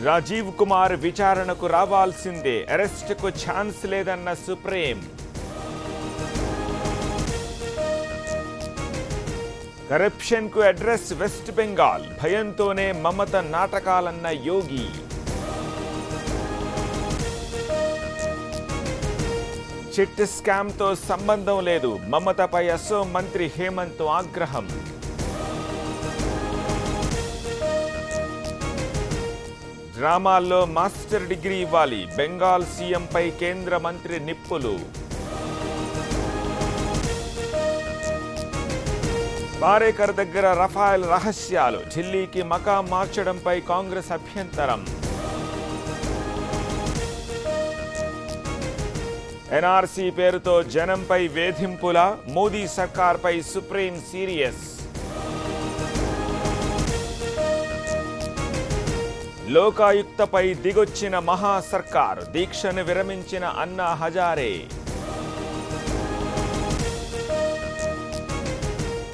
రాజీవ్ కుమార్ విచారణకు రావాల్సిందే, అరెస్టుకు ఛాన్స్ లేదన్న సుప్రీం. కరప్షన్కు అడ్రస్ వెస్ట్ బెంగాల్, భయంతోనే మమత నాటకాలన్న యోగి. చిట్ స్కామ్తో సంబంధం లేదు, మమతపై అసోం మంత్రి హేమంత్ ఆగ్రహం. డ్రామాల్లో మాస్టర్ డిగ్రీ ఇవ్వాలి, బెంగాల్ సీఎంపై కేంద్ర మంత్రి నిప్పులు. పారేకర్ దగ్గర రఫాయల్ రహస్యాలు, ఢిల్లీకి మకాం మార్చడంపై కాంగ్రెస్ అభ్యంతరం. ఎన్ఆర్సీ పేరుతో జనంపై వేధింపుల, మోదీ సర్కార్పై సుప్రీం సీరియస్. లోకాయుక్తపై దిగొచ్చిన మహా సర్కార్, దీక్షను విరమించిన అన్నా హజారే.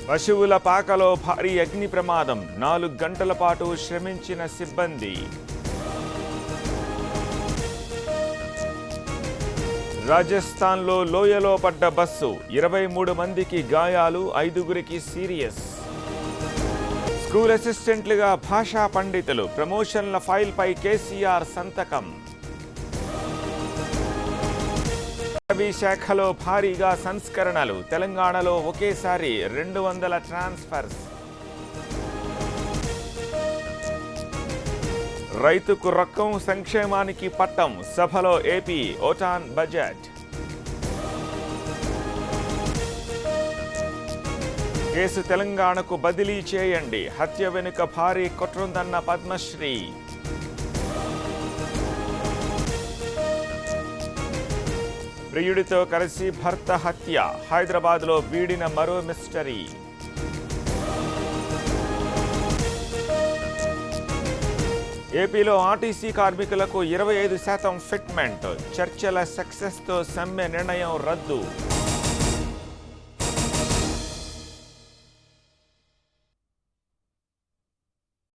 పశువుల పాకలో భారీ అగ్ని ప్రమాదం, 4 గంటల పాటు శ్రమించిన సిబ్బంది. రాజస్థాన్లో లోయలో పడ్డ బస్సు, 23 మందికి గాయాలు, 5గురికి సీరియస్. స్కూల్ అసిస్టెంట్లుగా భాషా పండితులు, ప్రమోషన్ల ఫైల్పై కేసీఆర్ సంతకం. అటవీ శాఖలో భారీగా సంస్కరణలు, తెలంగాణలో ఒకేసారి 200 ట్రాన్స్ఫర్స్. రైతుకు రక్కం, సంక్షేమానికి పట్టం, సభలో ఏపీ ఓటాన్ బడ్జెట్. కేసు తెలంగాణకు బదిలీ చేయండి, హత్య వెనుక భారీ కుట్రుందన్న పద్మశ్రీ. ప్రియుడితో కలిసి భర్త హత్య, హైదరాబాద్లో వీడిన మరో మిస్టరీ. ఏపీలో ఆర్టీసీ కార్మికులకు 25% ఫిట్మెంట్, చర్చల సక్సెస్తో సమ్మె నిర్ణయం రద్దు.